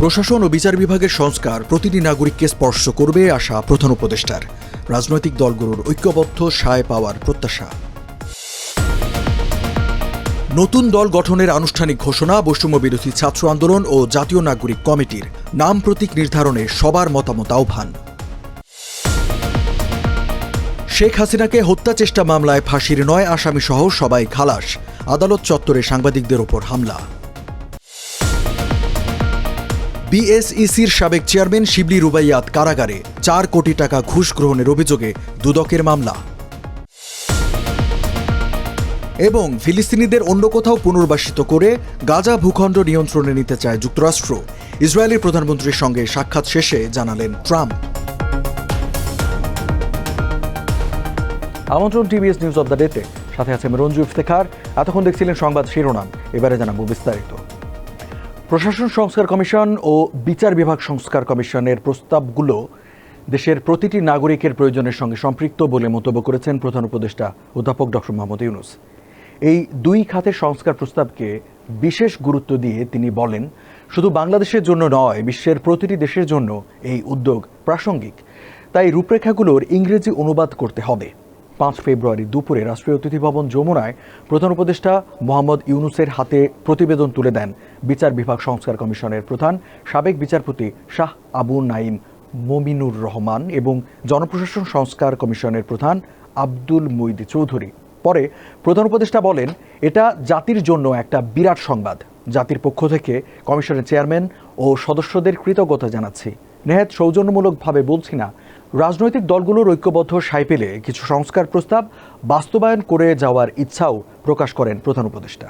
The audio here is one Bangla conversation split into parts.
প্রশাসন ও বিচার বিভাগের সংস্কার প্রতিটি নাগরিককে স্পর্শ করবে আশা প্রধান উপদেষ্টার। রাজনৈতিক দলগুলোর ঐক্যবদ্ধ সায় পাওয়ার প্রত্যাশা। নতুন দল গঠনের আনুষ্ঠানিক ঘোষণা বৈষম্য বিরোধী ছাত্র আন্দোলন ও জাতীয় নাগরিক কমিটির। নাম প্রতীক নির্ধারণে সবার মতামত আহ্বান। শেখ হাসিনাকে হত্যা চেষ্টা মামলায় ফাঁসির 9 আসামিসহ সবাই খালাস। আদালত চত্বরে সাংবাদিকদের ওপর হামলা। বিএসইসির সাবেক চেয়ারম্যান শিবলি রুবাইয়াত কারাগারে। 4 কোটি টাকা ঘুষ গ্রহণের অভিযোগে দুদকের মামলা। এবং ফিলিস্তিনিদের অন্য কোথাও পুনর্বাসিত করে গাজা ভূখণ্ড নিয়ন্ত্রণে নিতে চায় যুক্তরাষ্ট্র। ইসরায়েলের প্রধানমন্ত্রীর সঙ্গে সাক্ষাৎ শেষে জানালেন ট্রাম্প। আমন্ত্রণ টিভিএস নিউজ অব দ্য ডেতে, সাথে আছে রঞ্জু ইফতেখার। এতক্ষণ দেখছিলেন সংবাদ শিরোনাম, এবারে জানাবো বিস্তারিত। প্রশাসন সংস্কার কমিশন ও বিচার বিভাগ সংস্কার কমিশনের প্রস্তাবগুলো দেশের প্রতিটি নাগরিকের প্রয়োজনের সঙ্গে সম্পৃক্ত বলে মন্তব্য করেছেন প্রধান উপদেষ্টা অধ্যাপক ডক্টর মোহাম্মদ ইউনূস। এই দুই খাতের সংস্কার প্রস্তাবকে বিশেষ গুরুত্ব দিয়ে তিনি বলেন, শুধু বাংলাদেশের জন্য নয়, বিশ্বের প্রতিটি দেশের জন্য এই উদ্যোগ প্রাসঙ্গিক। তাই রূপরেখাগুলোর ইংরেজি অনুবাদ করতে হবে। 5 ফেব্রুয়ারি দুপুরে রাষ্ট্রীয় অতিথি ভবন যমুনায় প্রধান উপদেষ্টা মোহাম্মদ ইউনূসের হাতে প্রতিবেদন তুলে দেন বিচার বিভাগ সংস্কার কমিশনের প্রধান সাবেক বিচারপতি শাহ আবু নাঈম মমিনুর রহমান এবং জনপ্রশাসন সংস্কার কমিশনের প্রধান আব্দুল মুঈদ চৌধুরী। পরে প্রধান উপদেষ্টা বলেন, এটা জাতির জন্য একটা বিরাট সংবাদ। জাতির পক্ষ থেকে কমিশনের চেয়ারম্যান ও সদস্যদের কৃতজ্ঞতা জানাচ্ছি। নেহাত সৌজন্যমূলকভাবে বলছি না, রাজনৈতিক দলগুলোর ঐক্যবদ্ধ সায় পেলে কিছু সংস্কার প্রস্তাব বাস্তবায়ন করে যাওয়ার ইচ্ছাও প্রকাশ করেন প্রধান উপদেষ্টা।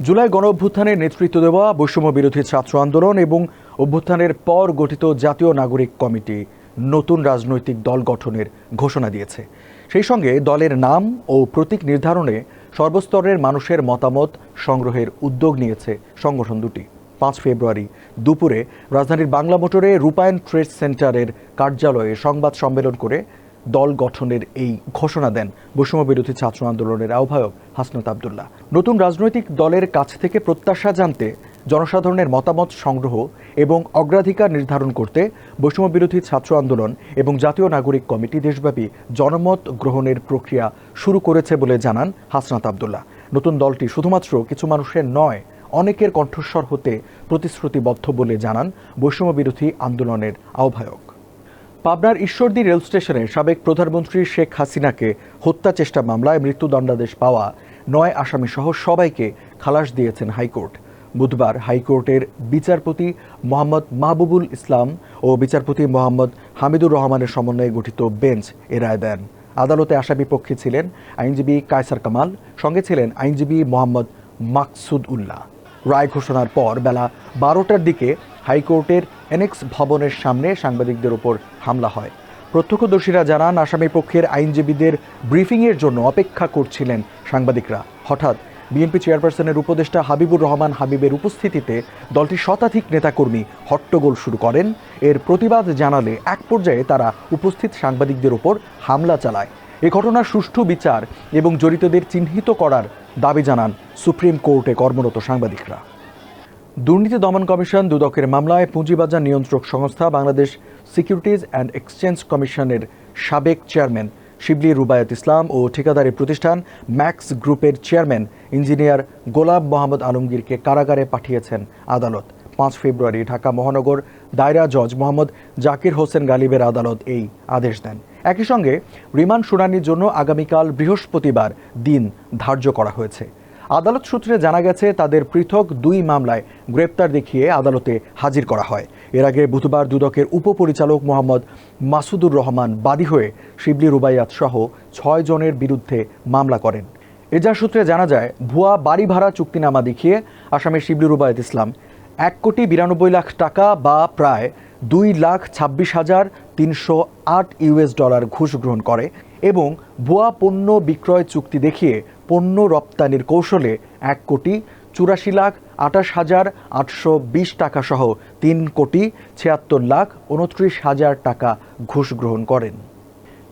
জুলাই গণ অভ্যুত্থানের নেতৃত্ব দেওয়া বৈষম্য বিরোধী ছাত্র আন্দোলন এবং অভ্যুত্থানের পর গঠিত জাতীয় নাগরিক কমিটি নতুন রাজনৈতিক দল গঠনের ঘোষণা দিয়েছে। সেই সঙ্গে দলের নাম ও প্রতীক নির্ধারণে সর্বস্তরের মানুষের মতামত সংগ্রহের উদ্যোগ নিয়েছে সংগঠন দুটি। 5 ফেব্রুয়ারি দুপুরে রাজধানীর বাংলা মোটরে রূপায়ণ ট্রেড সেন্টারের কার্যালয়ে সংবাদ সম্মেলন করে দল গঠনের এই ঘোষণা দেন বৈষম্য বিরোধী ছাত্র আন্দোলনের আহ্বায়ক হাসনাত আবদুল্লাহ। নতুন রাজনৈতিক দলের কাছ থেকে প্রত্যাশা জানতে, জনসাধারণের মতামত সংগ্রহ এবং অগ্রাধিকার নির্ধারণ করতে বৈষম্য বিরোধী ছাত্র আন্দোলন এবং জাতীয় নাগরিক কমিটি দেশব্যাপী জনমত গ্রহণের প্রক্রিয়া শুরু করেছে বলে জানান হাসনাত আবদুল্লাহ। নতুন দলটি শুধুমাত্র কিছু মানুষের নয়, অনেকের কণ্ঠস্বর হতে প্রতিশ্রুতিবদ্ধ বলে জানান বৈষম্য বিরোধী আন্দোলনের আহ্বায়ক। পাবনার ঈশ্বরদী রেল স্টেশনে সাবেক প্রধানমন্ত্রী শেখ হাসিনাকে হত্যা চেষ্টা মামলায় মৃত্যুদণ্ডাদেশ পাওয়া 9 আসামিসহ সবাইকে খালাস দিয়েছেন হাইকোর্ট। বুধবার হাইকোর্টের বিচারপতি মোহাম্মদ মাহবুবুল ইসলাম ও বিচারপতি মোহাম্মদ হামিদুর রহমানের সমন্বয়ে গঠিত বেঞ্চ এ রায় দেন। আদালতে আসামি পক্ষে ছিলেন আইনজীবী কায়সার কামাল, সঙ্গে ছিলেন আইনজীবী মোহাম্মদ মাকসুদ উল্লাহ। রায় ঘোষণার পর বেলা 12টার দিকে হাইকোর্টের এনেক্স ভবনের সামনে সাংবাদিকদের উপর হামলা হয়। প্রত্যক্ষদর্শীরা জানান, আসামি পক্ষের আইনজীবীদের ব্রিফিংয়ের জন্য অপেক্ষা করছিলেন সাংবাদিকরা। হঠাৎ বিএনপি চেয়ারপারসনের উপদেষ্টা হাবিবুর রহমান হাবিবের উপস্থিতিতে দলটির শতাধিক নেতাকর্মী হট্টগোল শুরু করেন। এর প্রতিবাদ জানালে এক পর্যায়ে তারা উপস্থিত সাংবাদিকদের উপর হামলা চালায়। এ ঘটনার সুষ্ঠু বিচার এবং জড়িতদের চিহ্নিত করার দাবি জানান সুপ্রিম কোর্টে কর্মরত সাংবাদিকরা। দুর্নীতি দমন কমিশন দুদকের মামলায় পুঁজিবাজার নিয়ন্ত্রক সংস্থা বাংলাদেশ সিকিউরিটিজ অ্যান্ড এক্সচেঞ্জ কমিশনের সাবেক চেয়ারম্যান শিবলি রুবাইয়াত ইসলাম ও ঠিকাদারি প্রতিষ্ঠান ম্যাক্স গ্রুপের চেয়ারম্যান ইঞ্জিনিয়ার গোলাম মোহাম্মদ আলমগীরকে কারাগারে পাঠিয়েছেন আদালত। 5 ফেব্রুয়ারি ঢাকা মহানগর দায়রা জজ মোহাম্মদ জাকির হোসেন গালিবের আদালত এই আদেশ দেন। একই সঙ্গে রিমান্ড শুনানির জন্য আগামীকাল বৃহস্পতিবার দিন ধার্য করা হয়েছে। আদালত সূত্রে জানা গেছে, তাদের পৃথক 2 মামলায় গ্রেপ্তার দেখিয়ে আদালতে হাজির করা হয়। এর আগে বুধবার দুদকের উপপরিচালক মোহাম্মদ মাসুদুর রহমান বাদী হয়ে শিবলি রুবাইয়াত সহ 6 জনের বিরুদ্ধে মামলা করেন। এজাহার সূত্রে জানা যায়, ভুয়া বাড়ি ভাড়া চুক্তিনামা দেখিয়ে আসামি শিবলি রুবাইয়াত ইসলাম 1,92,00,000 টাকা বা প্রায় $2,26,308 ঘুষ গ্রহণ করে এবং ভুয়া পণ্য বিক্রয় চুক্তি দেখিয়ে পণ্য রপ্তানির কৌশলে 1,84,28,820 টাকা সহ 3,76,29,29,000 টাকা ঘুষ গ্রহণ করেন।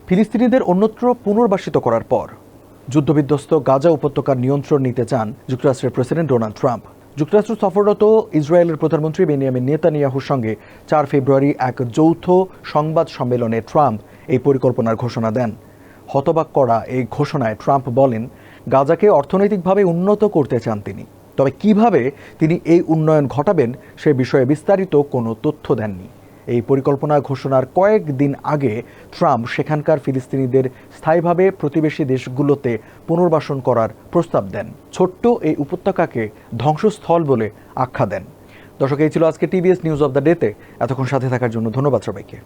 ফিলিস্তিনিদের অন্যত্র পুনর্বাসিত করার পর যুদ্ধবিধ্বস্ত গাজা উপত্যকার নিয়ন্ত্রণ নিতে চান যুক্তরাষ্ট্রের প্রেসিডেন্ট ডোনাল্ড ট্রাম্প। যুক্তরাষ্ট্র সফররত ইসরায়েলের প্রধানমন্ত্রী বেনিয়ামিন নেতানিয়াহুর সঙ্গে 4 ফেব্রুয়ারি এক যৌথ সংবাদ সম্মেলনে ট্রাম্প এই পরিকল্পনার ঘোষণা দেন। হতবাক করা এই ঘোষণায় ট্রাম্প বলেন, গাজাকে অর্থনৈতিকভাবে উন্নত করতে চান তিনি, তবে কিভাবে তিনি এই উন্নয়ন ঘটাবেন সে বিষয়ে বিস্তারিত কোনো তথ্য দেননি। এই পরিকল্পনা ঘোষণার কয়েকদিন আগে ট্রাম্প সেখানকার ফিলিস্তিনিদের স্থায়ীভাবে প্রতিবেশী দেশগুলোতে পুনর্বাসন করার প্রস্তাব দেন। ছোট্ট এই উপত্যকাকে ধ্বংসস্থল বলে আখ্যা দেন। দর্শক, এই ছিল আজকে টিভিএস নিউজ অব দ্য ডেতে। এতক্ষণ সাথে থাকার জন্য ধন্যবাদ সবাইকে।